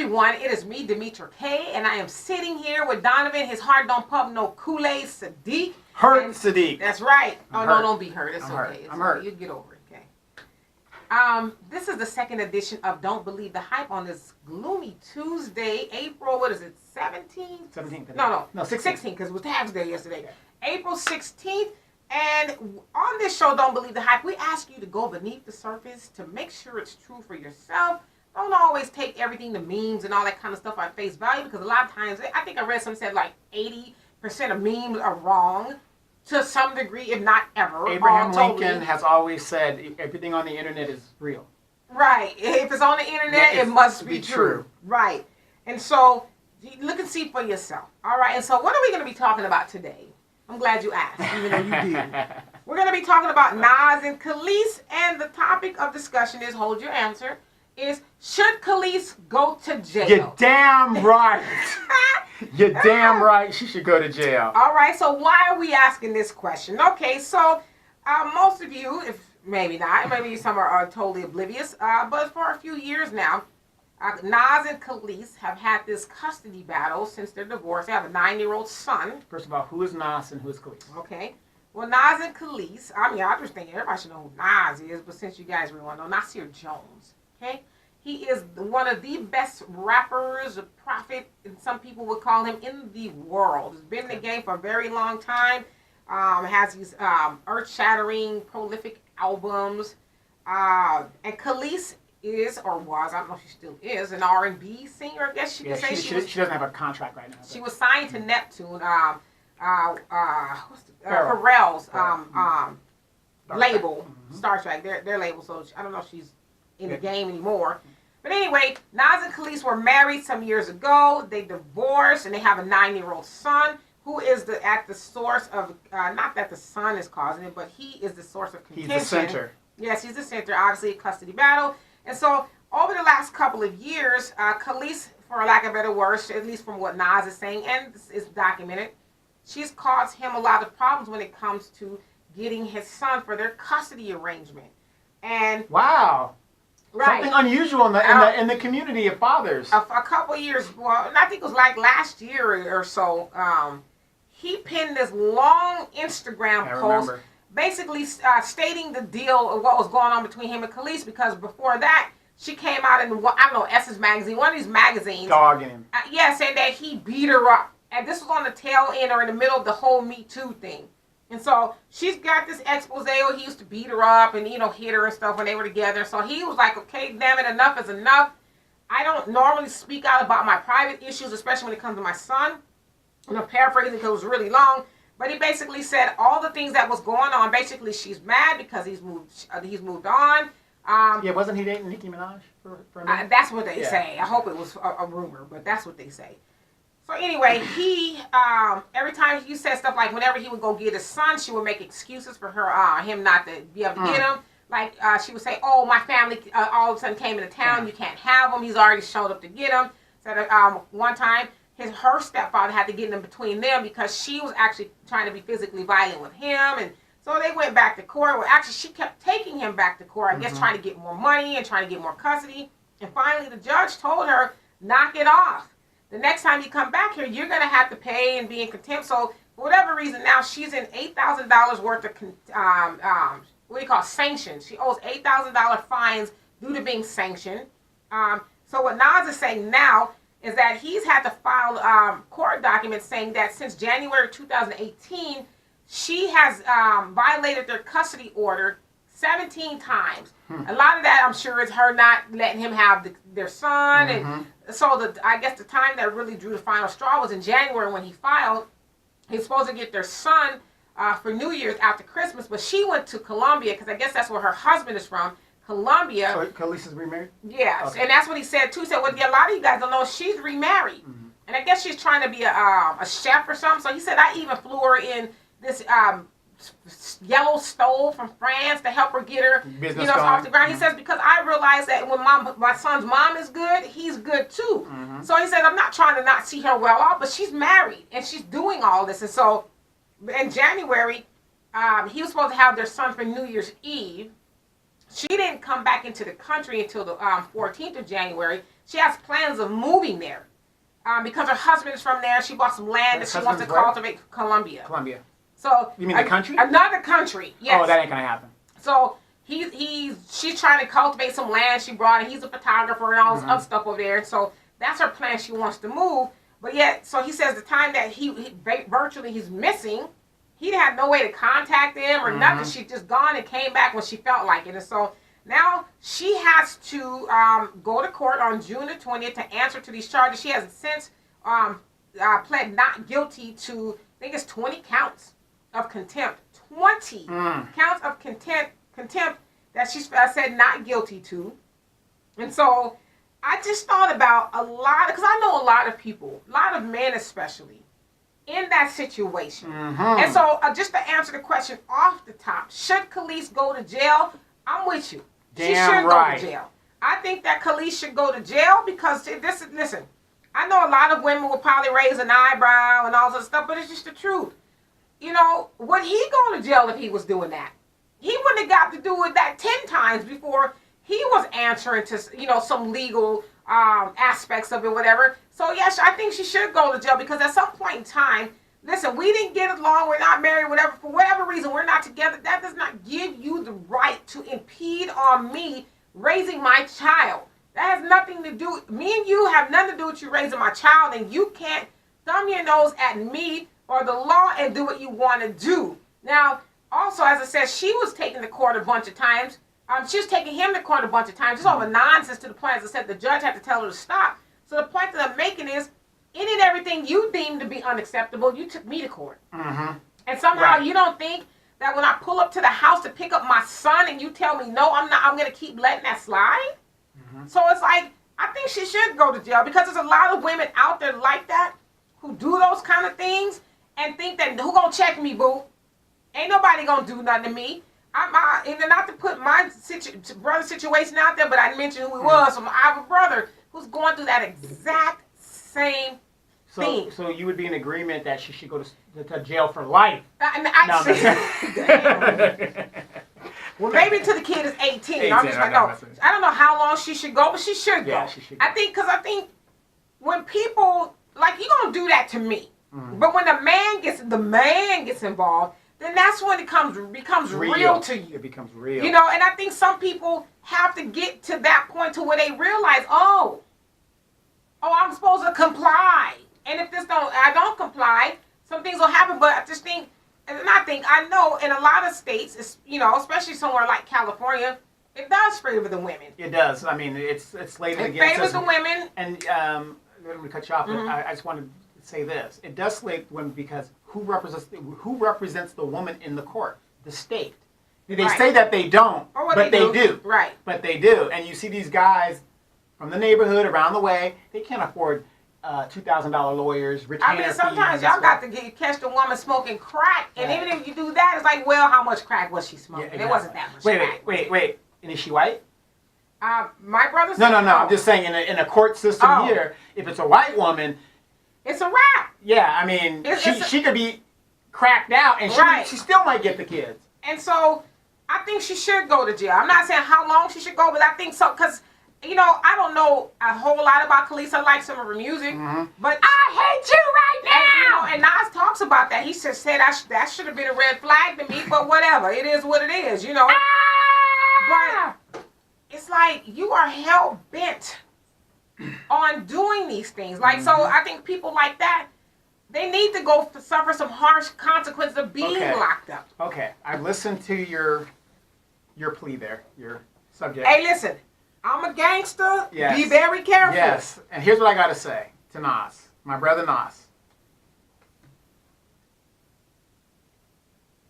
everyone, it is me, Demetra K, and I am sitting here with Donovan. His heart don't pump no Kool-Aid, Sadiq. Sadiq. That's right. I'm no, hurt. don't be hurt. It's I'm okay. Hurt. I'm hurt. You get over it, okay? This is the second edition of Don't Believe the Hype on this gloomy Tuesday, April, what is it, 17th? 17th. No, 16th, because it was Tax Day yesterday. Yeah. April 16th. And on this show, Don't Believe the Hype, we ask you to go beneath the surface to make sure it's true for yourself. Don't always take everything, the memes and all that kind of stuff at face value, because a lot of times, I think I read something said like 80% of memes are wrong to some degree, if not ever. Abraham Lincoln has always said everything on the internet is real. Right. If it's on the internet, it must be true. Right. And so, look and see for yourself. All right. And so, what are we going to be talking about today? I'm glad you asked, even though you did. We're going to be talking about Nas and Kelis, and the topic of discussion is, hold your answer, is should Kelis go to jail? You're damn right. You're damn right. She should go to jail. All right. So why are we asking this question? Okay. So most of you, if maybe not, maybe some are totally oblivious, but for a few years now, Nas and Kelis have had this custody battle since their divorce. They have a 9-year-old son. First of all, who is Nas and who is Kelis? Okay. Well, Nas and Kelis, I mean, I just think everybody should know who Nas is, but since you guys really want to know, Nasir Jones. Okay. He is one of the best rappers, a prophet, and some people would call him, in the world. He's been in the game for a very long time. Has these earth-shattering, prolific albums. And Kelis is, or was, I don't know if she still is, an R&B singer, I guess you could say. She doesn't have a contract right now. But. She was signed to Neptune, Pharrell's label, Star Trek, their label. So I don't know if she's in the game anymore. But anyway, Nas and Kelis were married some years ago. They divorced, and they have a 9-year-old son who is at the source of, not that the son is causing it, but he is the source of contention. He's the center. Yes, he's the center, obviously, a custody battle. And so, over the last couple of years, Kelis, for lack of better words, at least from what Nas is saying, and it's documented, she's caused him a lot of problems when it comes to getting his son for their custody arrangement. And wow. Right. Something unusual in the community of fathers. A couple of years, well, I think it was like last year or so, he pinned this long Instagram post basically stating the deal of what was going on between him and Kelis, because before that, she came out in, I don't know, Essence Magazine, one of these magazines. Dogging him. Saying that he beat her up. And this was on the tail end or in the middle of the whole Me Too thing. And so she's got this expose, oh, he used to beat her up and, hit her and stuff when they were together. So he was like, okay, damn it, enough is enough. I don't normally speak out about my private issues, especially when it comes to my son. And I'm paraphrasing because it was really long. But he basically said all the things that was going on. Basically, she's mad because he's moved on. Wasn't he dating Nicki Minaj for a minute? That's what they say. I hope it was a rumor, but that's what they say. So anyway, he every time you said stuff like whenever he would go get his son, she would make excuses for him not to be able to get him. Like she would say, "Oh, my family all of a sudden came into town. You can't have him. He's already showed up to get him." So one time, her stepfather had to get in between them because she was actually trying to be physically violent with him, and so they went back to court. Well, actually, she kept taking him back to court. I guess trying to get more money and trying to get more custody. And finally, the judge told her, "Knock it off. The next time you come back here, you're going to have to pay and be in contempt." So, for whatever reason, now she's in $8,000 worth of sanctions. She owes $8,000 fines due to being sanctioned. So what Nas is saying now is that he's had to file court documents saying that since January 2018, she has violated their custody order 17 times. A lot of that, I'm sure, is her not letting him have their son. And so I guess the time that really drew the final straw was in January when he filed. He's supposed to get their son for New Year's after Christmas, but she went to Colombia because I guess that's where her husband is from. Colombia. So Kelis is remarried? Yes, okay. And that's what he said too. He said, well, a lot of you guys don't know she's remarried. And I guess she's trying to be a chef or something. So he said, I even flew her in this yellow stove from France to help her get her off the ground. He says, because I realized that when my son's mom is good, he's good too. So he said, I'm not trying to not see her well off, but she's married and she's doing all this. And so in January, he was supposed to have their son for New Year's Eve. She didn't come back into the country until the 14th of January. she has plans of moving there. Because her husband is from there. She bought some land that she wants to cultivate. Colombia. Colombia. So you mean the country? Another country. Yes. Oh, that ain't gonna happen. So she's trying to cultivate some land she brought, and he's a photographer and all this other stuff over there. So that's her plan. She wants to move, but yet, so he says the time that he virtually he's missing, he had no way to contact him or nothing. She just gone and came back when she felt like it, and so. Now she has to go to court on June the 20th to answer to these charges. She has since pled not guilty to, I think it's 20 counts of contempt. 20 counts of contempt that she said not guilty to. And so I just thought about a lot, because I know a lot of people, a lot of men especially, in that situation. And so just to answer the question off the top, should Kelis go to jail? I'm with you. She should go to jail. I think that Kelis should go to jail because listen, I know a lot of women will probably raise an eyebrow and all that stuff, but it's just the truth. You know, would he go to jail if he was doing that? He wouldn't have got to do it that 10 times before he was answering to, some legal aspects of it, whatever. So yes, I think she should go to jail because at some point in time, listen, we didn't get along, we're not married, whatever, for whatever reason, we're not together. That does not give you the right to impede on me raising my child. That has nothing to do, me and you have nothing to do with you raising my child, and you can't thumb your nose at me or the law and do what you want to do. Now, also, as I said, she was taken to court a bunch of times. She was taking him to court a bunch of times. It's all the nonsense to the point, as I said, the judge had to tell her to stop. So the point that I'm making is, any and everything you deemed to be unacceptable, you took me to court. And somehow you don't think that when I pull up to the house to pick up my son and you tell me, no, I'm not, I'm going to keep letting that slide? So it's like, I think she should go to jail because there's a lot of women out there like that who do those kind of things and think that, who going to check me, boo? Ain't nobody going to do nothing to me. And not to put my brother's situation out there, but I mentioned who he was. So I have a brother who's going through that exact same thing. So you would be in agreement that she should go to jail for life? Well, maybe until the kid is 18. I'm just like, no. I don't know how long she should go, but she should go. Yeah, she should go. I think when people, like, you're going to do that to me. But when the man gets involved, then that's when it becomes real to you. It becomes real. And I think some people have to get to that point to where they realize, oh, I'm supposed to comply. And if I don't comply, some things will happen. But I just think, I know in a lot of states, especially somewhere like California, it does favor the women. It does. I mean, it's slated against us. It favors the women. And let me cut you off. I just wanted to say this. It does slate women because who represents the woman in the court? The state. They say that they don't, but they do. Right. But they do. And you see these guys from the neighborhood around the way, they can't afford $2,000 lawyers, retainer fees. Sometimes y'all got to catch the woman smoking crack, and even if you do that, it's like, well, how much crack was she smoking? Yeah, exactly. It wasn't that much crack. Wait. And is she white? My brother's... No. I'm just saying, in a court system here, if it's a white woman... It's a wrap. Yeah, I mean, she could be cracked out, and she still might get the kids. And so, I think she should go to jail. I'm not saying how long she should go, but I think so, because... I don't know a whole lot about Kelis. I like some of her music, but I hate you right now. And Nas talks about that. He said that should have been a red flag to me, but whatever. It is what it is, But it's like you are hell bent on doing these things. Like, so I think people like that, they need to go suffer some harsh consequences of being locked up. Okay, I've listened to your plea there, your subject. Hey, listen. I'm a gangster. Yes. Be very careful. Yes. And here's what I got to say to Nas, my brother Nas.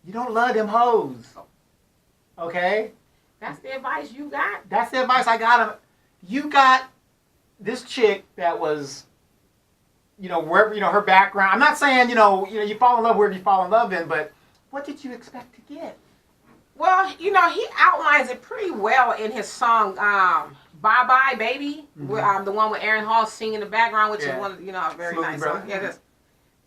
You don't love them hoes. Okay? That's the advice you got? That's the advice I got him. You got this chick that was, wherever, her background. I'm not saying, you fall in love wherever you fall in love in, but what did you expect to get? Well, he outlines it pretty well in his song, Bye Bye Baby, the one with Aaron Hall singing in the background, which is one, a very Smooth nice brother. song. Yeah, it is.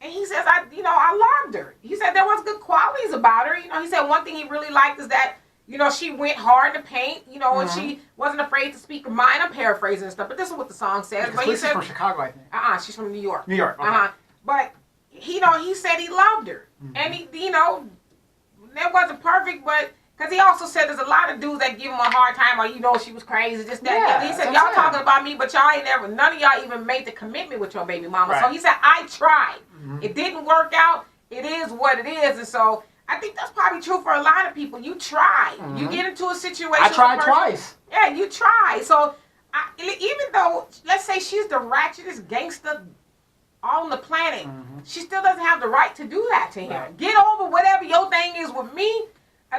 And he says, I loved her. He said there was good qualities about her. He said one thing he really liked is that, You know, she went hard to paint, you know, and she wasn't afraid to speak her mind. I'm paraphrasing and stuff, but this is what the song says. Yeah, but he Kelis said, is from Chicago, I think. She's from New York. New York, okay. But, you know, he said he loved her. And, he, you know, that wasn't perfect, but, because he also said there's a lot of dudes that give him a hard time, or, you know, she was crazy, just that. Yeah, he said, y'all talking about me, but y'all ain't ever, none of y'all even made the commitment with your baby mama. Right. So he said, I tried. It didn't work out. It is what it is. And so, I think that's probably true for a lot of people. You try. You get into a situation. I tried twice. Yeah, you try. So even though, let's say she's the ratchetest gangster on the planet, she still doesn't have the right to do that to him. Right. Get over whatever your thing is with me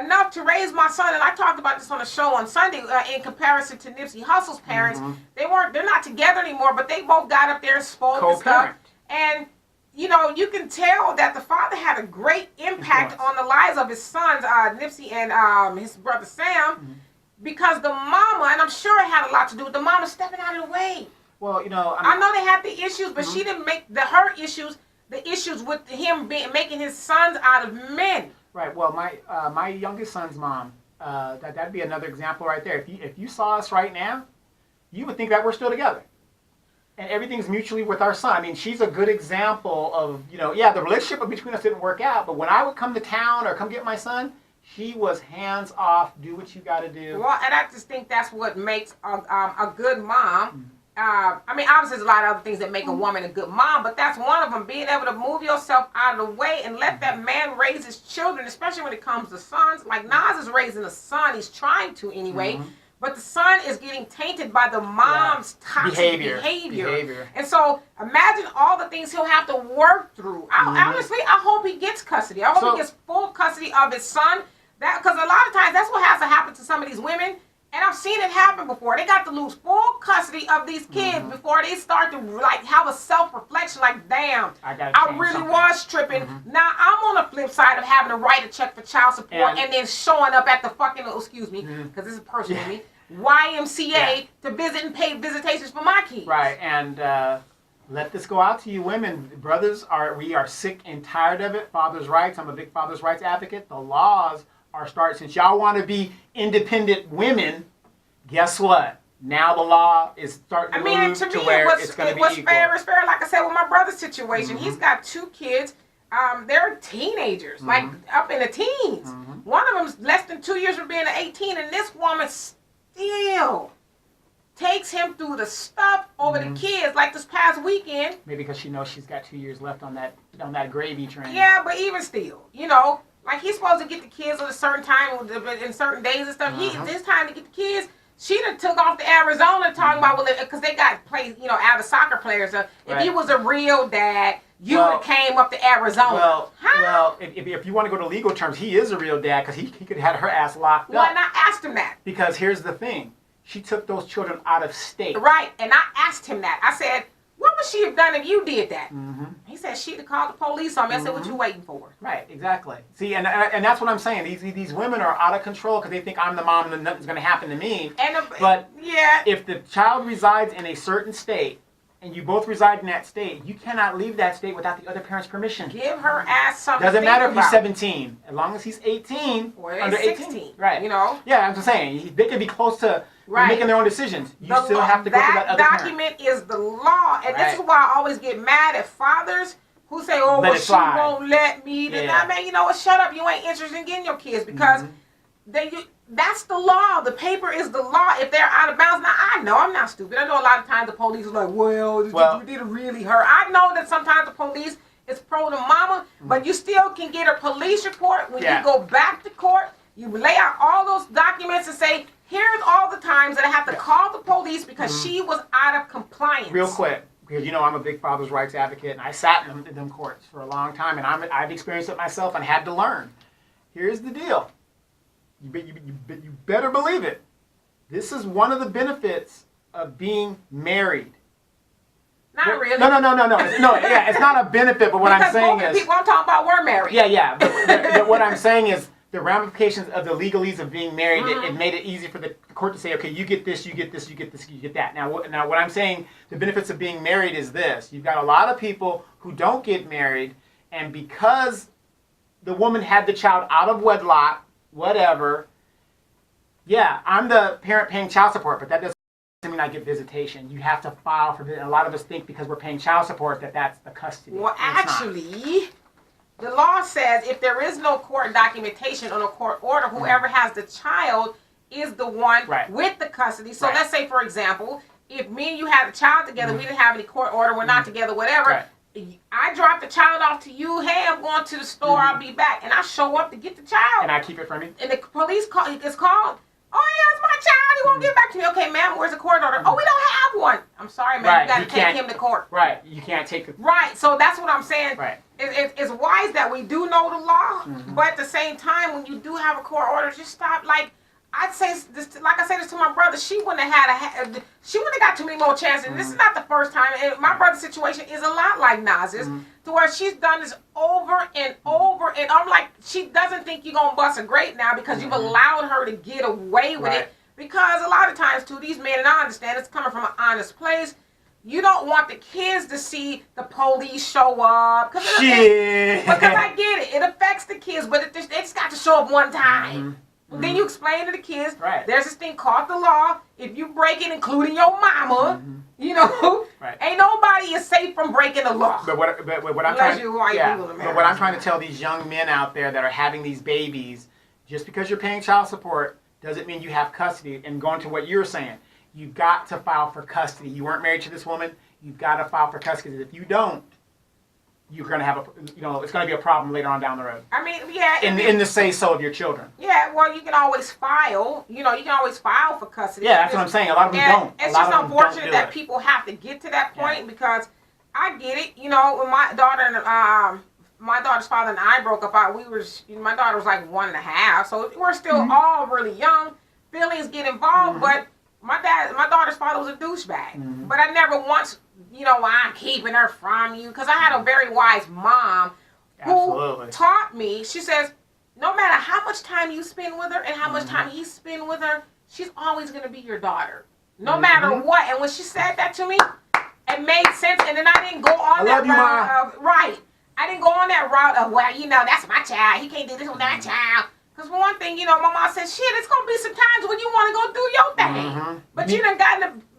enough to raise my son. And I talked about this on a show on Sunday in comparison to Nipsey Hussle's parents. They're not together anymore, but they both got up there and spoke and stuff. And you know, you can tell that the father had a great impact on the lives of his sons, Nipsey and his brother Sam, because the mama, and I'm sure it had a lot to do with the mama stepping out of the way. Well, you know, I know they had the issues, but she didn't make her issues the issues with him making his sons out of men. Right. Well, my youngest son's mom, that'd be another example right there. If you saw us right now, you would think that we're still together. And everything's mutually with our son. I mean, she's a good example of, you know, yeah, the relationship between us didn't work out, but when I would come to town or come get my son, she was hands off, do what you got to do. Well, and I just think that's what makes a good mom. I mean, obviously, there's a lot of other things that make a woman a good mom, but that's one of them, being able to move yourself out of the way and let that man raise his children, especially when it comes to sons. Like Nas is raising a son, he's trying to anyway. But the son is getting tainted by the mom's toxic behavior. And so imagine all the things he'll have to work through. Honestly, I hope he gets custody. I hope he gets full custody of his son. Because a lot of times that's what has to happen to some of these women. And I've seen it happen before. They got to lose full custody of these kids before they start to like have a self-reflection like, damn, I really was tripping. Now I'm on the flip side of having to write a check for child support and then showing up at the fucking, excuse me, because this is personal to me, YMCA to visit and pay visitations for my kids. Right, and let this go out to you women. Brothers, we are sick and tired of it. Father's rights, I'm a big father's rights advocate. The laws are starting, since y'all want to be independent women, guess what? Now the law is starting to move to where it's going to be equal. It's fair, like I said, with my brother's situation. He's got 2 kids. They're teenagers, like up in the teens. One of them's less than 2 years from being 18, and this woman still takes him through the stuff over the kids, like this past weekend. Maybe because she knows she's got 2 years left on that gravy train. Yeah, but even still, you know, like he's supposed to get the kids at a certain time in certain days and stuff. This time to get the kids, she done took off to Arizona talking about, well, because they got played, you know, avid soccer players. So if he was a real dad, you would have came up to Arizona. Well, if you want to go to legal terms, he is a real dad because he could have had her ass locked up. Well, and I asked him that. Because here's the thing. She took those children out of state. Right, and I asked him that. I said, what would she have done if you did that? He said she'd have called the police on me. I said, what you waiting for? Right, exactly. See, and that's what I'm saying. These women are out of control because they think I'm the mom and nothing's going to happen to me. But if the child resides in a certain state and you both reside in that state, you cannot leave that state without the other parent's permission. Give her ass something. Doesn't matter if he's 17. As long as he's 18, or under 16. 18. Right. You know? Yeah, I'm just saying. They can be close to making their own decisions. You still have to go to that other parent. That document is the law. And this is why I always get mad at fathers who say, oh, well, she won't let me. I mean, you know what? Shut up. You ain't interested in getting your kids because that's the law. The paper is the law. If they're out of bounds. Now, I know I'm not stupid. I know a lot of times the police is like, well, did it really hurt? I know that sometimes the police is pro to mama, but you still can get a police report when you go back to court. You lay out all those documents and say, here's all the times that I have to call the police because she was out of compliance. Real quick, because you know I'm a big father's rights advocate, and I sat in them courts for a long time, and I've experienced it myself and had to learn. Here's the deal. You better believe it. This is one of the benefits of being married. Not really. No. Yeah, it's not a benefit, but what I'm saying is... people I'm talking about were married. Yeah. But what I'm saying is the ramifications of the legalese of being married, it made it easy for the court to say, okay, you get this, you get this, you get this, you get that. Now what I'm saying, the benefits of being married is this. You've got a lot of people who don't get married, and because the woman had the child out of wedlock, whatever, Yeah, I'm the parent paying child support, but that doesn't mean I get visitation. You have to file for it. A lot of us think because we're paying child support that that's the custody. Well, And it's not. actually, the law says if there is no court documentation on a court order, whoever has the child is the one with the custody. So let's say, for example, if me and you had a child together, we didn't have any court order, we're not together, whatever. I drop the child off to you. Hey, I'm going to the store. I'll be back, and I show up to get the child. And I keep it from you. And the police call. It's called. Oh yeah, it's my child. He won't get back to me. Okay, ma'am, where's the court order? Oh, we don't have one. I'm sorry, ma'am. You got to take him to court. Right. You can't take it. Right. So that's what I'm saying. Right. It's wise that we do know the law, but at the same time, when you do have a court order, just stop. Like I'd say this, like I said this to my brother. She wouldn't have she wouldn't have got too many more chances. And this is not the first time. And my brother's situation is a lot like Nas's, to where she's done this over and over. And I'm like, she doesn't think you're gonna bust a grape now because you've allowed her to get away with it. Because a lot of times, too, these men, and I understand it's coming from an honest place. You don't want the kids to see the police show up. Because I get it. It affects the kids, but they just got to show up one time. Then you explain to the kids, there's this thing called the law. If you break it, including your mama, you know, ain't nobody is safe from breaking the law. But what I'm trying to tell these young men out there that are having these babies, just because you're paying child support doesn't mean you have custody. And going to what you're saying, you've got to file for custody. You weren't married to this woman. You've got to file for custody. If you don't, you're going to have it's going to be a problem later on down the road. I mean, yeah. In the say-so of your children. Yeah, well, you can always file. You can always file for custody. Yeah, that's what I'm saying. A lot of them don't. It's just unfortunate that people have to get to that point because I get it. When my daughter and my daughter's father and I broke up, my daughter was like 1.5, so we're still all really young. Feelings get involved, but my daughter's father was a douchebag. But I never once, I'm keeping her from you, because I had a very wise mom who taught me. She says, no matter how much time you spend with her and how much time he spend with her, she's always going to be your daughter, no matter what. And when she said that to me, it made sense. And then I didn't go on that route. I didn't go on that route of, that's my child. He can't do this with that child. Because for one thing, my mom said, shit, it's going to be some times when you want to go do your thing. But you done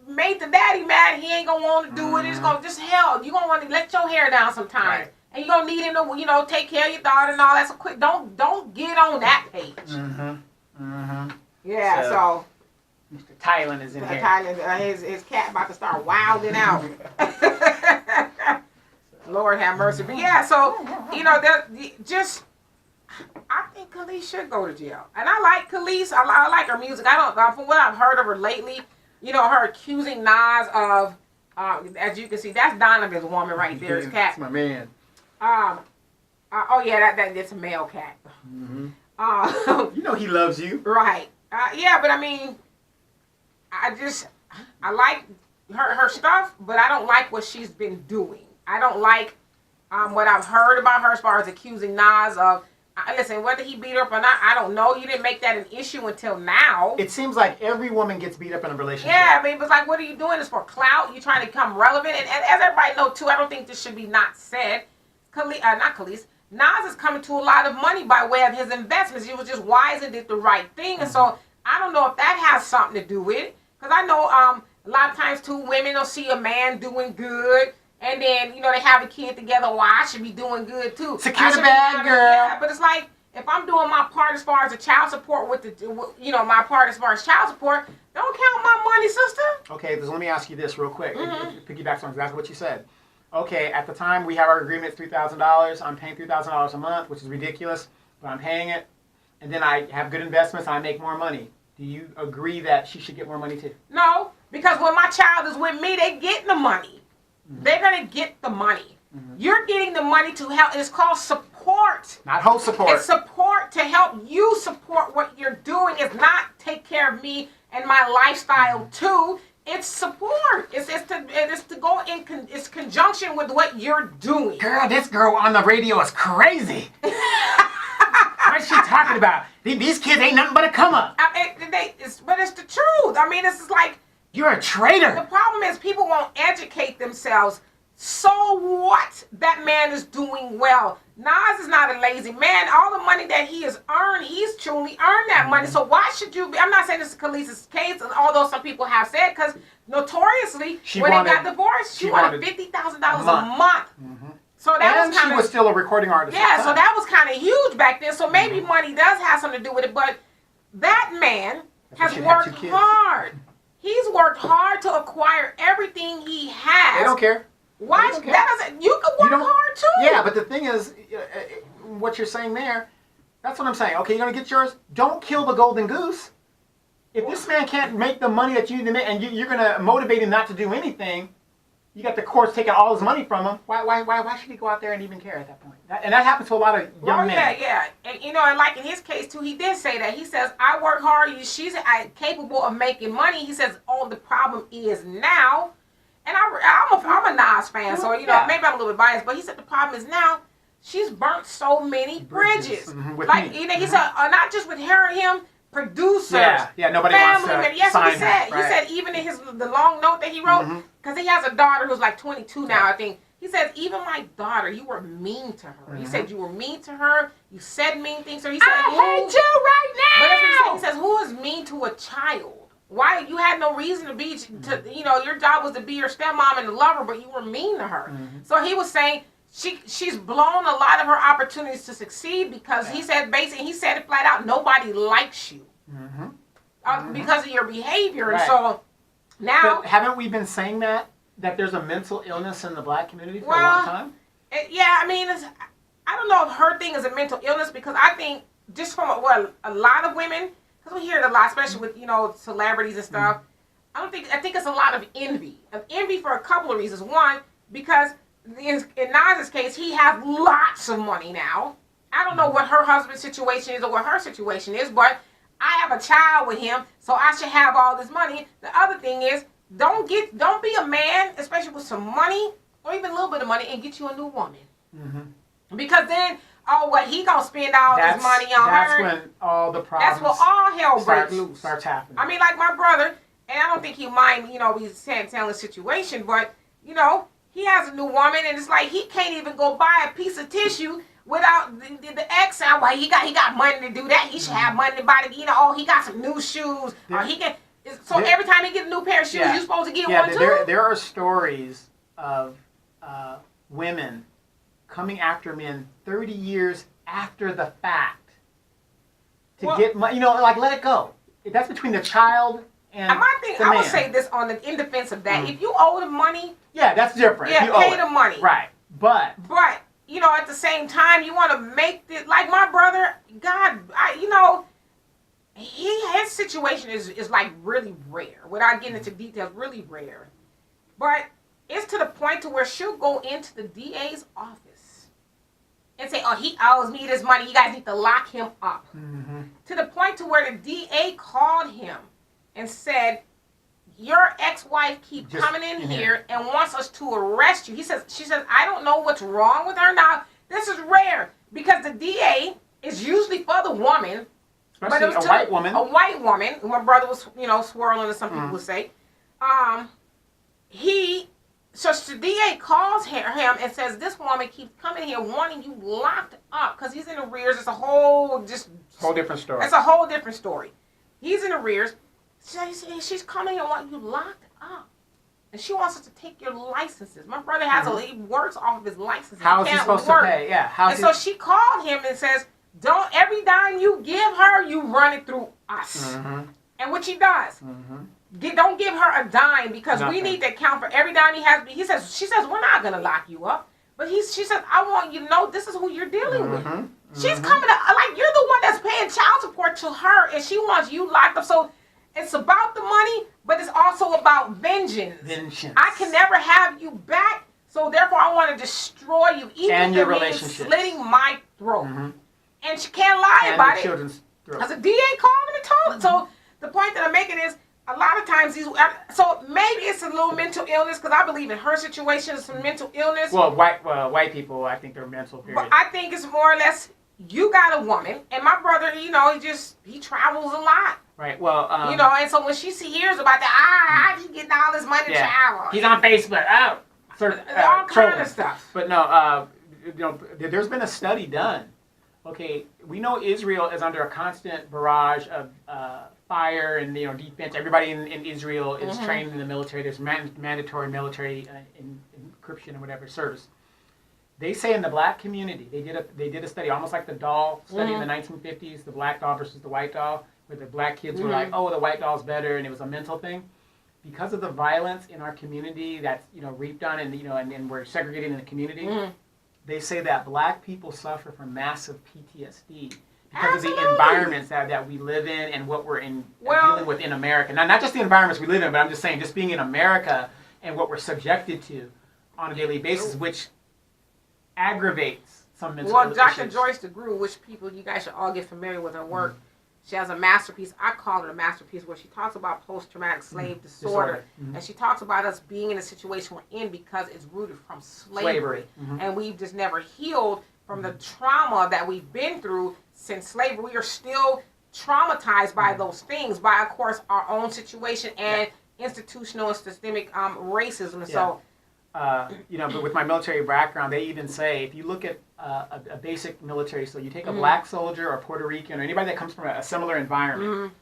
made the daddy mad. He ain't going to want to do it. It's going to just hell. You're going to want to let your hair down sometimes. And you're going to need him to, take care of your daughter and all that. So quick, don't get on that page. Yeah, so Mr. Thailand is in here. Thailand, his cat about to start wilding out. Lord have mercy. But yeah, so, I think Kelis should go to jail. And I like Kelis. I like her music. From what I've heard of her lately, her accusing Nas of, as you can see, that's Donovan's woman right there, his cat. That's my man. That's a male cat. He loves you. Right. But I mean, I like her stuff, but I don't like what she's been doing. I don't like what I've heard about her as far as accusing Nas of. Listen, whether he beat her up or not, I don't know. You didn't make that an issue until now. It seems like every woman gets beat up in a relationship. Yeah, I mean, it was like, what are you doing this for? Clout? You trying to become relevant? And as everybody knows, too, I don't think this should be not said. Not Kelis. Nas is coming to a lot of money by way of his investments. He was just wise and did the right thing. And so I don't know if that has something to do with it. Because I know a lot of times, too, women will see a man doing good. And then, they have a kid together. Well, I should be doing good, too. Secure the bag, girl. Yeah, but it's like, if I'm doing my part as far as the child support my part as far as child support, don't count my money, sister. Okay, so let me ask you this real quick. Piggybacks on exactly what you said. Okay, at the time we have our agreement, it's $3,000. I'm paying $3,000 a month, which is ridiculous, but I'm paying it. And then I have good investments and I make more money. Do you agree that she should get more money, too? No, because when my child is with me, they getting the money. They're going to get the money. You're getting the money to help. It's called support. Not whole support. It's support to help you support what you're doing. It's not take care of me and my lifestyle too. It's support. It's to go in. It's conjunction with what you're doing. Girl, this girl on the radio is crazy. What's she talking about? These kids ain't nothing but a come up. But it's the truth. I mean, it's like. You're a traitor. The problem is people won't educate themselves So what? That man is doing well. Nas is not a lazy man. All the money that he has earned, he's truly earned that money. So why should you be? I'm not saying this is Kelis's case, although some people have said, because notoriously, when they got divorced, she wanted $50,000 a month. So that was kind of. She was still a recording artist. Yeah, so that was kind of huge back then. So maybe money does have something to do with it, but that man has worked hard. He's worked hard to acquire everything he has. They don't care. Why? That doesn't. You can work hard too. Yeah, but the thing is, what you're saying there, that's what I'm saying. Okay, you're gonna get yours. Don't kill the golden goose. If this man can't make the money that you need to make, and you're gonna motivate him not to do anything, you got the courts taking all his money from him. Why should he go out there and even care at that point? And that happens to a lot of young men. Yeah. And and like in his case too, he did say that. He says, "I work hard. She's capable of making money." He says, "Oh, the problem is now." And I'm a Nas fan, so maybe I'm a little bit biased, but he said the problem is now she's burnt so many bridges. Like he said, not just with her and him, producers, nobody family, wants to yes, sign he said. that, right. He said even in the long note that he wrote, because he has a daughter who's like 22 now, I think. He says, even my daughter, you were mean to her. He said you were mean to her. You said mean things. So he said, I hate you right now. But that's what he said. He says, who is mean to a child? Why? You had no reason to be, your job was to be your stepmom and the lover, but you were mean to her. So he was saying she's blown a lot of her opportunities to succeed because he said it flat out, nobody likes you because of your behavior. And so now. But haven't we been saying that there's a mental illness in the black community for a long time? Yeah, I mean, I don't know if her thing is a mental illness because I think just from a lot of women, we hear it a lot, especially with celebrities and stuff. I think it's a lot of envy. For a couple of reasons. One, because in Nas's case, he has lots of money now. I don't know what her husband's situation is or what her situation is, but I have a child with him, so I should have all this money. The other thing is, don't be a man, especially with some money or even a little bit of money, and get you a new woman. Because then. Oh, what he gonna spend all this money on that's her? That's when all the problems. That's when all hell breaks loose. Starts happening. I mean, like my brother, and I don't think he'll mind. We telling the situation, but he has a new woman, and it's like he can't even go buy a piece of tissue without the ex. Well, he got money to do that. He should have money to buy the. He got some new shoes. He can. So every time he get a new pair of shoes, you're supposed to get one too. There are stories of women coming after men 30 years after the fact to get money, let it go. That's between the child and my thing, the I man. would say this in defense of that. If you owe the money, that's different. Yeah, you pay the money. Right, but at the same time, you want to make it like my brother. God, his situation is like really rare. Without getting into details, really rare. But it's to the point to where she'll go into the DA's office and say, "Oh, he owes me this money. You guys need to lock him up." To the point to where the DA called him and said, "Your ex-wife keeps coming in here and wants us to arrest you." She says, "I don't know what's wrong with her." Now, this is rare because the DA is usually for the woman, especially a white woman. A white woman. My brother was, swirling, as some people would say. So the DA calls him and says, "This woman keeps coming here wanting you locked up because he's in arrears." It's a whole different story. It's a whole different story. He's in arrears. She's coming here wanting you locked up, and she wants us to take your licenses. My brother he works off of his licenses. How is he supposed to pay? Yeah. So she called him and says, "Don't every dime you give her, you run it through us." And what she does. Don't give her a dime because we need to account for every dime he has. She says, "We're not going to lock you up." But she says, "I want you to know this is who you're dealing with." She's coming you're the one that's paying child support to her, and she wants you locked up. So it's about the money, but it's also about vengeance. I can never have you back, so therefore I want to destroy you, even if it means slitting my throat. And she can't lie about it. Because the DA called him and told her. So the point that I'm making is, a lot of times so maybe it's a little mental illness because I believe in her situation it's some mental illness. Well, white people, I think they're mental. Period. But I think it's more or less you got a woman, and my brother, he travels a lot. Right. Well, and so when she hears about that, he's getting all this money to travel. He's on Facebook. Oh, all kind of stuff. But no, there's been a study done. Okay, we know Israel is under a constant barrage of fire and defense. Everybody in Israel is trained in the military. There's mandatory military encryption and whatever service. They say in the black community, they did a study, almost like the doll study in the 1950s, the black doll versus the white doll, where the black kids were like, oh, the white doll's better, and it was a mental thing. Because of the violence in our community that's reaped on, and we're segregated in the community, they say that black people suffer from massive PTSD because of the environments that we live in and what we're dealing with in America. Now, not just the environments we live in, but I'm just saying, just being in America and what we're subjected to on a daily basis, which aggravates some mental issues. Well, Dr. Joyce DeGruy, which you guys should all get familiar with her work. She has a masterpiece. I call it a masterpiece where she talks about post-traumatic slave disorder. And she talks about us being in a situation we're in because it's rooted from slavery. And we've just never healed from the trauma that we've been through since slavery. We are still traumatized by those things, by, of course, our own situation and institutional and systemic racism. So, but with my military background, they even say if you look at a basic military, so you take a black soldier or Puerto Rican or anybody that comes from a similar environment,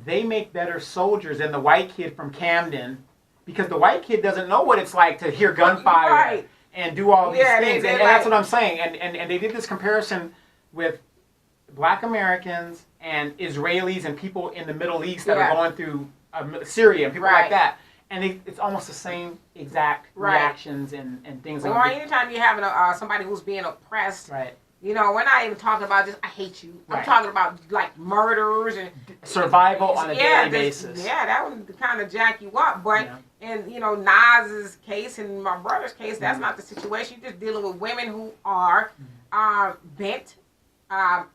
they make better soldiers than the white kid from Camden, because the white kid doesn't know what it's like to hear gunfire and do all these things. And that's what I'm saying. And they did this comparison with black Americans and Israelis and people in the Middle East that are going through Syria and people like that. And it's almost the same exact reactions and things. Or anytime you're having somebody who's being oppressed, we're not even talking about just, I hate you. I'm talking about, like, murders and survival on a daily basis. Yeah, that would kind of jack you up. But in, Naz's case and my brother's case, that's not the situation. You're just dealing with women who are bent,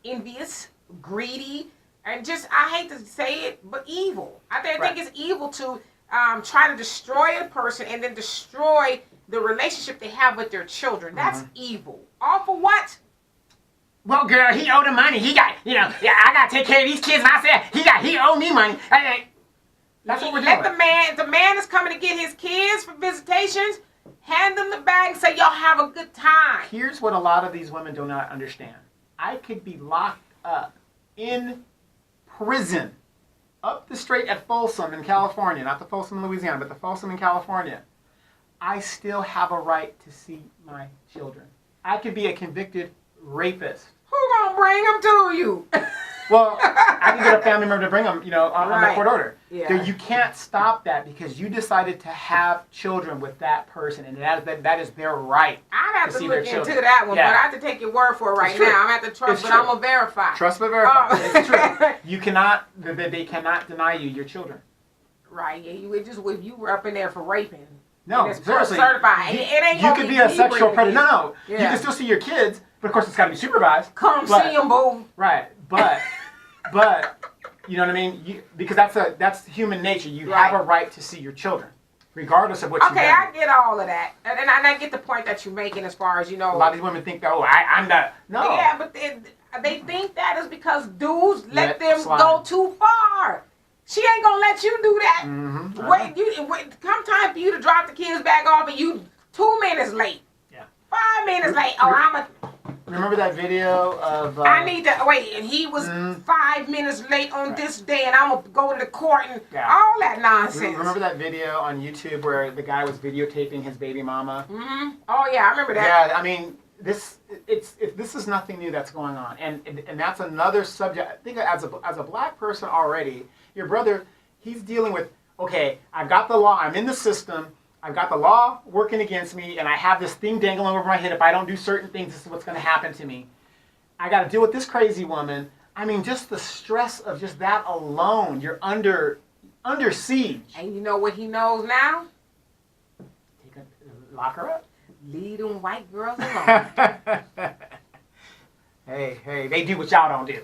envious, greedy, and just, I hate to say it, but evil. I think it's evil to try to destroy a person and then destroy the relationship they have with their children. That's evil. All for what? Well, girl, he owed him money. He got, I got to take care of these kids. And I said, he owed me money. That's what we're doing. If the man is coming to get his kids for visitations, hand them the bag and say, y'all have a good time. Here's what a lot of these women do not understand. I could be locked up in prison up the street at Folsom in California, not the Folsom in Louisiana, but the Folsom in California. I still have a right to see my children. I could be a convicted rapist. Who gonna bring them to you? Well, I can get a family member to bring them, on the court order. Yeah. You can't stop that because you decided to have children with that person, and that is their right. I have to look into that one, but I have to take your word for it right now. I'm at the trust, but I'm gonna verify. Trust but verify. It's true. You cannot. They cannot deny you your children. Right. Yeah. You would just if you were up in there for raping. No, seriously. Certified. It ain't you could be a sexual predator. No. Yeah. You can still see your kids, but of course it's got to be supervised. Come see them, boo. Right, but you know what I mean? Because that's human nature. You have a right to see your children, regardless of what you do. Okay, I get all of that, and I get the point that you're making as far as A lot of these women think that I'm not. No. Yeah, but they think that is because dudes let them go too far. She ain't gonna let you do that. Wait, come time for you to drop the kids back off, and you 2 minutes late. Yeah. 5 minutes late. Oh, Remember that video of? I need to wait, and he was 5 minutes late on this day, and I'm gonna go to the court and all that nonsense. Remember that video on YouTube where the guy was videotaping his baby mama? Oh yeah, I remember that. Yeah, I mean, this is nothing new that's going on, and that's another subject. I think as a black person already, your brother, he's dealing with. Okay, I've got the law. I'm in the system. I've got the law working against me, and I have this thing dangling over my head. If I don't do certain things, this is what's going to happen to me. I got to deal with this crazy woman. I mean, just the stress of just that alone. You're under siege. And you know what he knows now? Lock her up. Leave them white girls alone. Hey, they do what y'all don't do.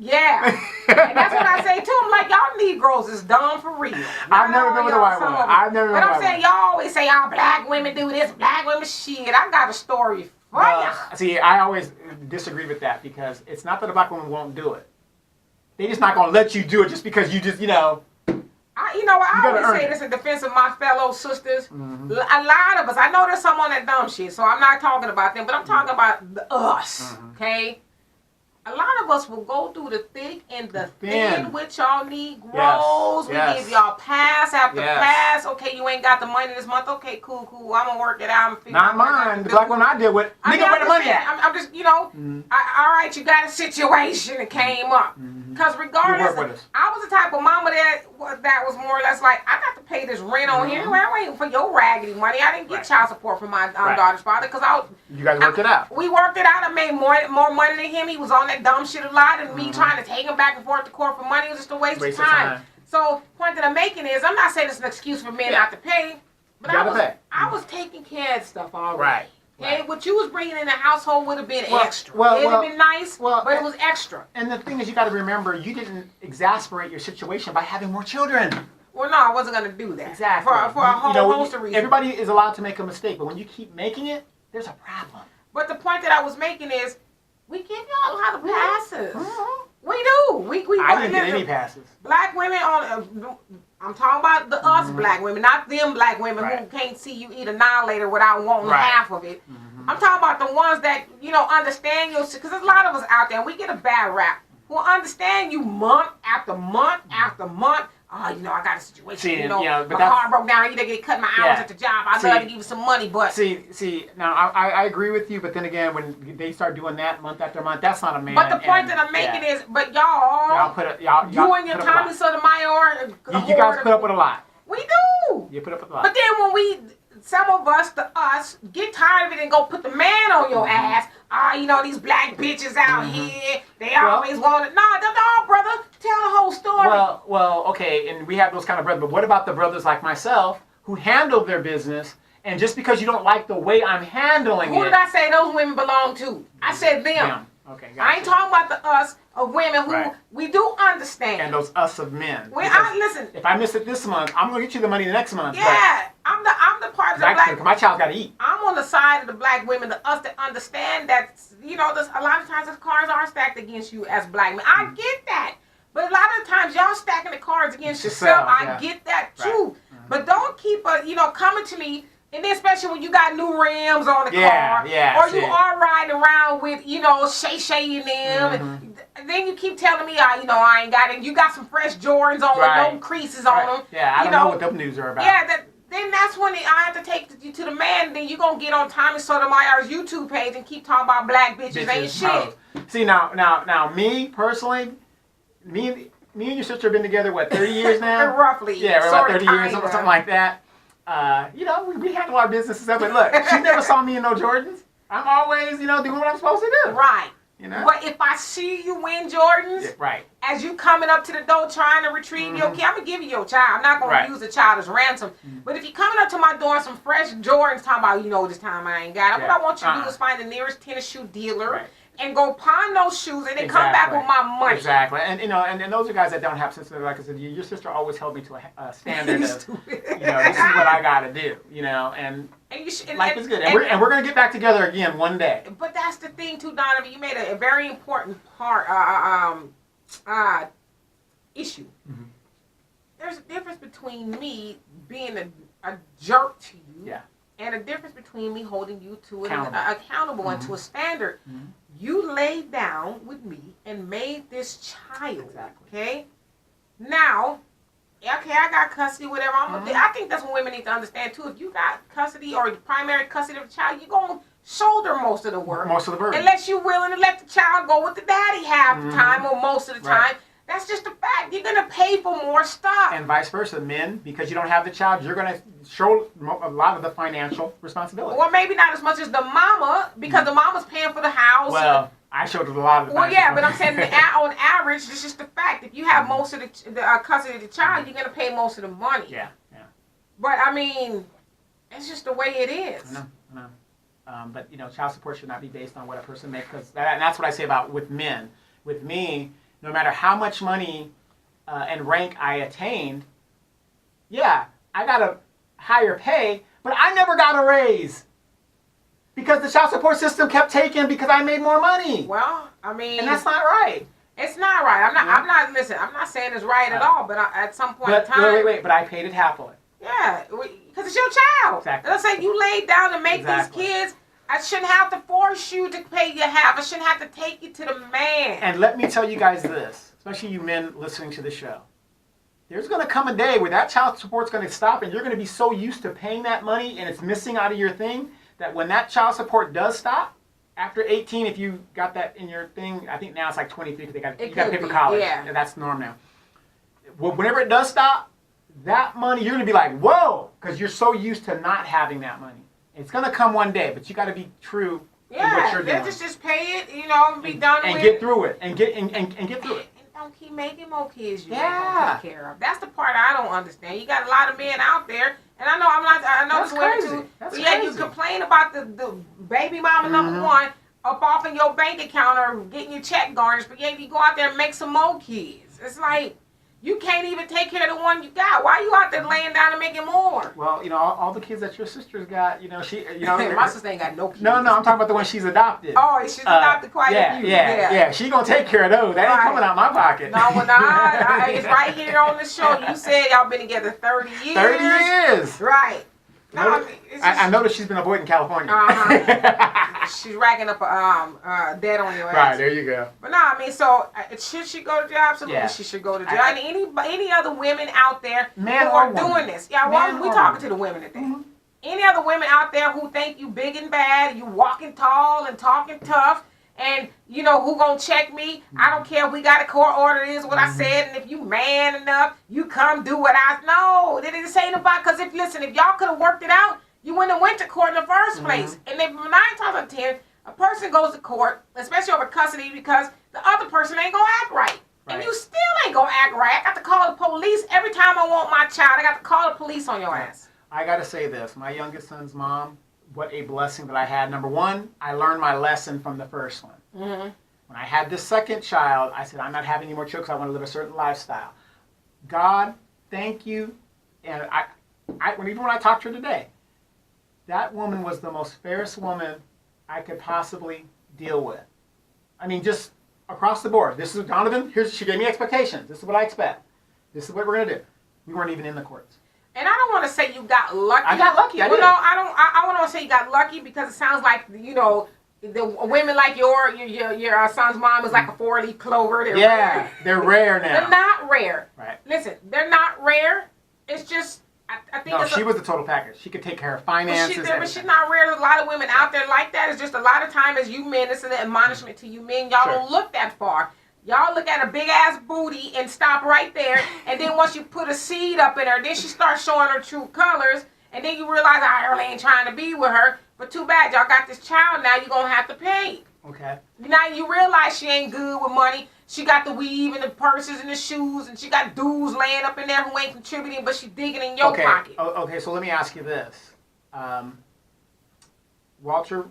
Yeah, and that's what I say too. I'm like, y'all Negroes is dumb for real. I've never been with a white woman. But I'm saying y'all always say, "Oh, black women do this, black women shit." I got a story for you. See, I always disagree with that because it's not that a black woman won't do it. They just not gonna let you do it just because you just, You know what? I gotta always earn say it. this in defense of my fellow sisters. Mhm. A lot of us, I know there's some on that dumb shit, so I'm not talking about them, but I'm talking about us, okay? A lot of us will go through the thick and the thin with y'all Negroes. Yes. We Yes. give y'all pass after Yes. pass. Okay, you ain't got the money this month. Okay, cool. I'm gonna work it out. And Not mine. The black woman I deal with. I mean, Nigga, where the money at? I'm just, you know, all right, you got a situation that came up. Because regardless, with us. I was the type of mama that was more or less like, I got to pay this rent on here. I'm waiting for your raggedy money. I didn't get child support from my daughter's father because You guys worked it out. we worked it out. I made more money than him. He was on that dumb shit a lot, and me trying to take him back and forth to court for money was just a waste of time. So, point that I'm making is, I'm not saying it's an excuse for men not to pay, but I was taking care of stuff already. Right. Okay, what you was bringing in the household would have been extra. Well, It'd have been nice, well, but it was extra. And the thing is, you got to remember, you didn't exasperate your situation by having more children. Well, no, I wasn't going to do that. Exactly. For a whole host of reasons. Everybody is allowed to make a mistake, but when you keep making it, there's a problem. But the point that I was making is, we give y'all a lot of passes. We do. I didn't get any passes. Black women I'm talking about the us black women, not them black women who can't see you eat Annihilator without wanting half of it. I'm talking about the ones that, you know, understand your shit. Because there's a lot of us out there, and we get a bad rap, who understand you month after month after month. Oh, you know, I got a situation. See, you know, but my car broke down. You done get cut my hours at the job. I'd love to give you some money, but see. Now I agree with you, but then again, when they start doing that month after month, that's not a man. But the point that I'm making is, but y'all you and your Tommy Sotomayor, you guys put up with a lot. We do. You put up with a lot. But then when some of us, get tired of it and go put the man on your ass. You know, these black bitches out here, they always want it. No, brother, tell the whole story. Well, okay, and we have those kind of brothers, but what about the brothers like myself who handle their business, and just because you don't like the way I'm handling Who did I say those women belong to? I said them. Okay, gotcha. I ain't talking about the us of women who we do understand. And those us of men. Listen. If I miss it this month, I'm gonna get you the money the next month. Yeah, I'm the part of the black. My child's gotta eat. I'm on the side of the black women, the us that understand that, you know, a lot of times the cards are stacked against you as black men. I get that. But a lot of times y'all stacking the cards against yourself. I get that too. But don't keep coming to me. And then especially when you got new rims on the car, or you are riding around with, you know, Shay in them, and then you keep telling me, I ain't got it. You got some fresh Jordans on with no creases on them. Yeah, I don't know what them news are about. Yeah, then that's when I have to take you to the man. Then you gonna get on Tommy Sotomayor's YouTube page and keep talking about black bitches ain't shit. See now, me personally, me and your sister have been together 30 years now? Roughly. Yeah, we're about 30 years, something like that. We handle our business and stuff, but look, she never saw me in no Jordans. I'm always, doing what I'm supposed to do. Right. You know? But if I see you in Jordans, as you coming up to the door trying to retrieve your kid, I'm going to give you your child. I'm not going to use the child as ransom. But if you coming up to my door in some fresh Jordans talking about, this time I ain't got it, what I want you to do is find the nearest tennis shoe dealer and go pawn those shoes and then come back with my money. Exactly. And and those are guys that don't have sense of, like I said, your sister always held me to a standard of, this is what I got to do, and life is good. And we're going to get back together again one day. But that's the thing too, Donovan. You made a very important issue. There's a difference between me being a jerk to you and a difference between me holding you to accountable and to a standard. You laid down with me and made this child. Okay? Now, I got custody, whatever. I think that's what women need to understand too. If you got custody or primary custody of the child, you're going to shoulder most of the work. Most of the burden. Unless you're willing to let the child go with the daddy half the time or most of the time. That's just a fact. You're going to pay for more stuff. And vice versa. Men, because you don't have the child, you're going to show a lot of the financial responsibility. Or maybe not as much as the mama, because the mama's paying for the house. Well, I showed a lot of the Well, yeah, but I'm saying on average, it's just a fact. If you have most of the custody of the child, you're going to pay most of the money. Yeah. But, I mean, it's just the way it is. I know. But, child support should not be based on what a person makes. And that's what I say about with men. With me, no matter how much money and rank I attained, I got a higher pay, but I never got a raise. Because the child support system kept taking because I made more money. Well, I mean... And that's not right. It's not right. I'm not. Yeah. I'm not. Listen. I'm not saying it's right at all. But at some point in But time, wait. But I paid it happily. yeah, because it's your child. Exactly. Let's say you laid down to make Exactly. these kids. I shouldn't have to force you to pay your half. I shouldn't have to take you to the man. And let me tell you guys this, especially you men listening to the show. There's going to come a day where that child support's going to stop, and you're going to be so used to paying that money, and it's missing out of your thing, that when that child support does stop, after 18, if you got that in your thing, I think now it's like 23 because you got to pay for college. Yeah. That's the norm now. Well, whenever it does stop, that money, you're going to be like, whoa, because you're so used to not having that money. It's going to come one day, but you got to be true in what you're doing. Just pay it, and be done with it. And get through it. And get through it. And don't keep making more kids you ain't Yeah. gonna take care of. That's the part I don't understand. You got a lot of men out there, and I know That's there's women crazy. too. That's But yet you crazy. complain about the baby mama number one up off in your bank account or getting your check garnished, but yet you go out there and make some more kids. It's like, you can't even take care of the one you got. Why are you out there laying down and making more? Well, all the kids that your sister's got, she, My sister ain't got no kids. No, I'm talking about the one she's adopted. Oh, she's adopted quite a few. Yeah. She gonna take care of those. That ain't coming out my pocket. No, it's right here on the show. You said y'all been together 30 years. 30 years. Right. No, I noticed she's been avoiding California. She's racking up debt on your ass. Right, there you go. But no, so should she go to jail? Absolutely, Yeah. she should go to jail. And any other women out there Man who or are woman. doing this? Yeah, Man we or talking woman. to the women today. Mm-hmm. Any other women out there who think you big and bad, you walking tall and talking tough, and who gonna check me? I don't care if we got a court order, is what I said, and if you man enough, you come do what I no. They didn't say about, because if y'all could have worked it out, you wouldn't have went to court in the first place. And if 9 times out of 10, a person goes to court, especially over custody, because the other person ain't gonna act right. And you still ain't gonna act right. I got to call the police every time I want my child. I got to call the police on your ass. I gotta say this, my youngest son's mom, what a blessing that I had. Number one, I learned my lesson from the first one. Mm-hmm. When I had this second child, I said, I'm not having any more children because I want to live a certain lifestyle. God, thank you. And even when I talked to her today, that woman was the most fairest woman I could possibly deal with. I mean, just across the board. This is Donovan. She gave me expectations. This is what I expect. This is what we're gonna do. We weren't even in the courts. And I don't want to say you got lucky. I got lucky. I did. No, I don't. I want to say you got lucky because it sounds like the women like your son's mom is like a 4-leaf clover. They're rare. They're rare now. They're not rare. Right. Listen, they're not rare. It's just I think. No, she was the total package. She could take care of finances. But she's not rare. There's a lot of women out there like that. It's just a lot of time as you men, it's an admonishment to you men. Y'all don't look that far. Y'all look at a big ass booty and stop right there. And then once you put a seed up in her, then she starts showing her true colors. And then you realize I really ain't trying to be with her. But too bad, y'all got this child now. You're going to have to pay. Okay. Now you realize she ain't good with money. She got the weave and the purses and the shoes. And she got dudes laying up in there who ain't contributing, but she digging in your pocket. Okay, so let me ask you this. Walter,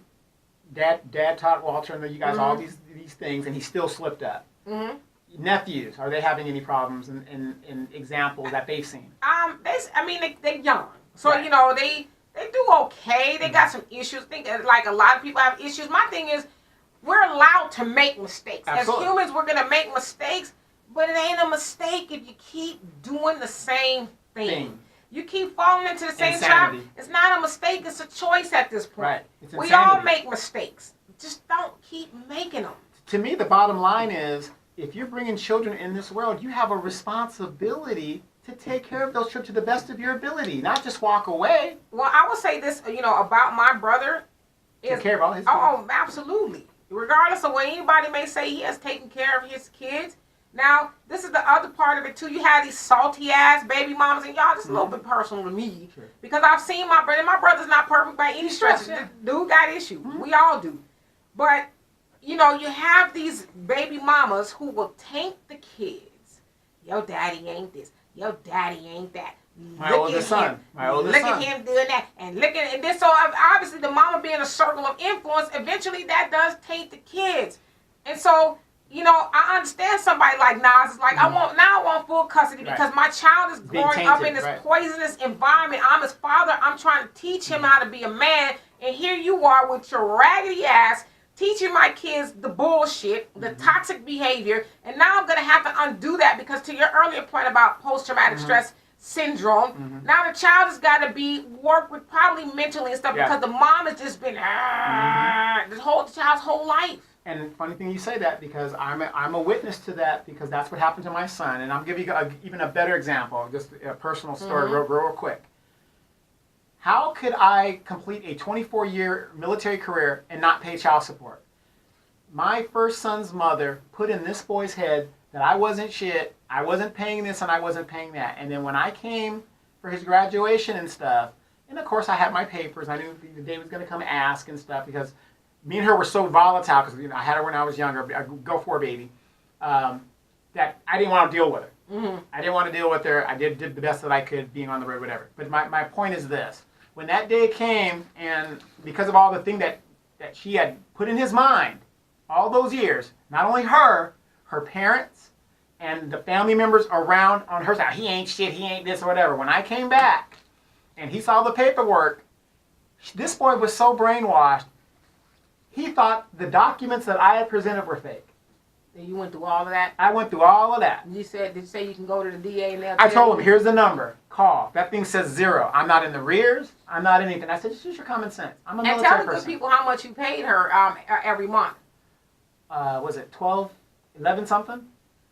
Dad taught Walter and you guys all these things, and he still slipped up. Mm-hmm. Nephews, are they having any problems in examples that they've seen? They're young. So, they do okay. They got some issues. I think like a lot of people have issues. My thing is, we're allowed to make mistakes. Absolutely. As humans, we're going to make mistakes, but it ain't a mistake if you keep doing the same thing. You keep falling into the same trap. It's not a mistake. It's a choice at this point. Right. It's we insanity. all make mistakes. Just don't keep making them. To me, the bottom line is, if you're bringing children in this world, you have a responsibility to take care of those children to the best of your ability, not just walk away. Well, I will say this, about my brother. Take care of all his kids. Oh, absolutely. Regardless of what anybody may say, he has taken care of his kids. Now, this is the other part of it, too. You have these salty-ass baby mamas, and y'all, just a little bit personal to me. Sure. Because I've seen my brother. My brother's not perfect by any stretch. The dude got issues. Mm-hmm. We all do. But, you have these baby mamas who will taint the kids. Your daddy ain't this. Your daddy ain't that. My oldest son. Look at him doing that. And this. So, obviously, the mama being a circle of influence, eventually that does taint the kids. And so, I understand somebody like Nas is like, I want full custody because my child is growing up in this poisonous environment. I'm his father. I'm trying to teach him how to be a man. And here you are with your raggedy ass teaching my kids the bullshit, the toxic behavior, and now I'm going to have to undo that because to your earlier point about post-traumatic stress syndrome, now the child has got to be worked with probably mentally and stuff because the mom has just been the child's whole life. And funny thing you say that because I'm a witness to that because that's what happened to my son. And I'll give you even a better example, just a personal story real quick. How could I complete a 24-year military career and not pay child support? My first son's mother put in this boy's head that I wasn't shit, I wasn't paying this, and I wasn't paying that. And then when I came for his graduation and stuff, and of course I had my papers, I knew the day was going to come ask and stuff because me and her were so volatile because I had her when I was younger, go for it, baby, that I didn't want to deal with her. I didn't want to deal with her. I did the best that I could being on the road, whatever. But my point is this. When that day came, and because of all the thing that she had put in his mind all those years, not only her parents, and the family members around on her side, he ain't shit, he ain't this or whatever. When I came back and he saw the paperwork, this boy was so brainwashed, he thought the documents that I had presented were fake. You went through all of that? I went through all of that. Did you say you can go to the DA and they'll I told him, here's the number. Call. That thing says 0. I'm not in the rears. I'm not anything. I said, just use your common sense. I'm a military person. And tell the good people how much you paid her every month. Was it 12, 11 something?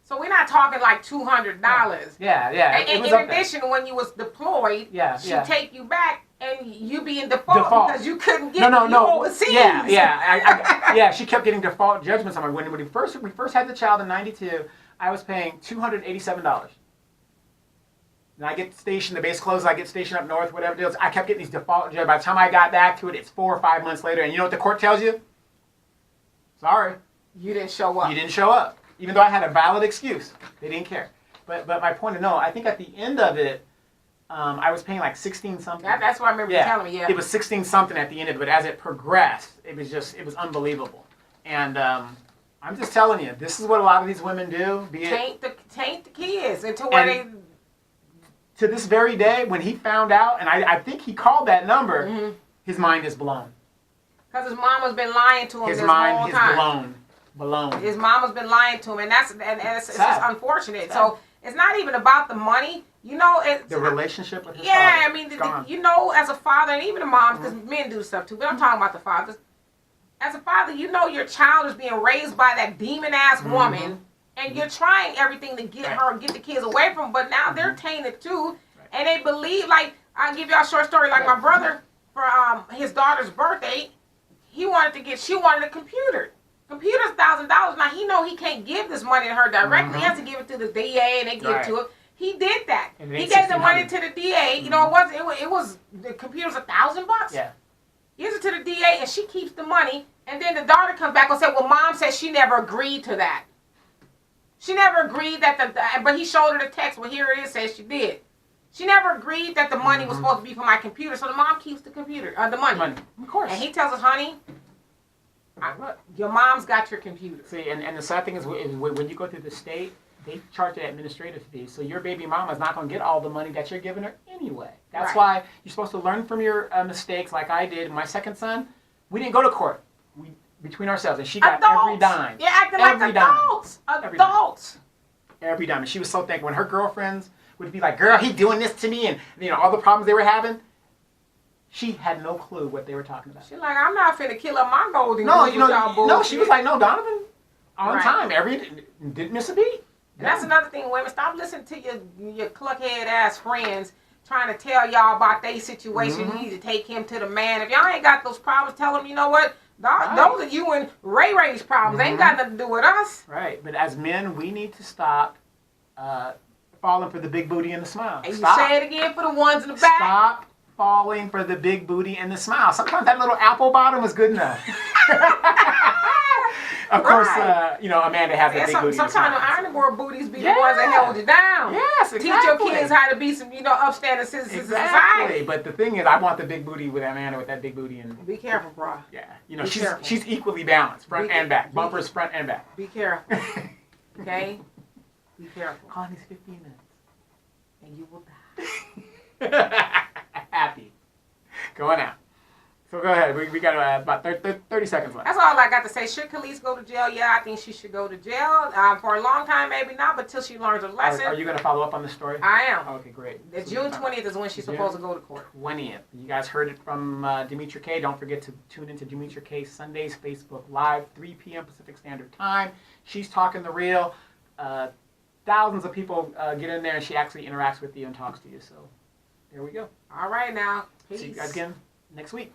So we're not talking like $200. Yeah. And in addition, when you was deployed, she'd take you back and you be in default because you couldn't get overseas. Yeah. She kept getting default judgments on me. When we first had the child in '92, I was paying $287. And I get stationed, the base closes, I get stationed up north, whatever deals. I kept getting these default judgments. By the time I got back to it, it's 4 or 5 months later. And you know what the court tells you? Sorry. You didn't show up. You didn't show up. Even though I had a valid excuse. They didn't care. But my point is, no, I think at the end of it, I was paying like 16 something. That's what I remember you telling me, It was 16 something at the end of it, but as it progressed, it was unbelievable. And I'm just telling you, this is what a lot of these women do. Taint the kids into where they... To this very day, when he found out, and I think he called that number, his mind is blown. Because his mama's been lying to him his this mind whole is time. blown. His mama's been lying to him, and it's just unfortunate. Sad. So it's not even about the money. You know, the relationship with his father. father. I mean, you know, as a father, and even the moms, because men do stuff too, but I'm talking about the fathers. As a father, you know your child is being raised by that demon-ass woman, and you're trying everything to get the kids away from, but now they're tainted too, and they believe, like, I'll give y'all a short story, like my brother, for his daughter's birthday, she wanted a computer. Computer's $1,000. Now, he can't give this money to her directly. He has to give it to the DA, and they give it to him. He did that. He gave the money to the DA. You know, it was the computer's $1,000. Yeah. Gives it to the DA, and she keeps the money. And then the daughter comes back and said, "Well, mom says she never agreed to that. She never agreed that but he showed her the text. Well, here it is. Says she did. She never agreed that the money was supposed to be for my computer. So the mom keeps the computer, the money. Of course. And he tells us, honey, your mom's got your computer. See, and the sad thing is when you go through the state, they charge an administrative fee. So your baby mama's not going to get all the money that you're giving her anyway. That's why you're supposed to learn from your mistakes like I did. My second son, we didn't go to court. We between ourselves, and she got every dime. You're acting like adults. Adults. Every dime. And she was so thankful. When her girlfriends would be like, girl, he doing this to me, and all the problems they were having, she had no clue what they were talking about. She's like, I'm not finna kill up my golden No, she was like, no, Donovan, on time. Didn't miss a beat. And that's another thing, women. Stop listening to your cluckhead ass friends trying to tell y'all about their situation. You need to take him to the man. If y'all ain't got those problems, tell them, you know what? Those are you and Ray's problems. They ain't got nothing to do with us. Right. But as men, we need to stop falling for the big booty and the smile. And you say it again for the ones in the back. Stop falling for the big booty and the smile. Sometimes that little apple bottom is good enough. Of course, Amanda has a big booty. Sometimes the iron board booties be the ones that held you down. Yes, exactly. Teach your kids how to be some, upstanding citizens of society. But the thing is, I want the big booty with Amanda with that big booty. And be careful, bro. Yeah, she's equally balanced, front and back. Bumpers, front and back. Be careful. Okay? Be careful. Call these 15 minutes. And you will die. Happy. Going out. So go ahead. We got about 30 seconds left. That's all I got to say. Should Kelis go to jail? Yeah, I think she should go to jail. For a long time, maybe not, but till she learns a lesson. Are you going to follow up on this story? I am. Okay, great. The June 20th is when she's supposed to go to court. 20th. You guys heard it from Demetra K. Don't forget to tune into Demetra K Sundays, Facebook Live, 3 p.m. Pacific Standard Time. She's talking the real. Thousands of people get in there, and she actually interacts with you and talks to you. So there we go. All right, now. Peace. See you guys again next week.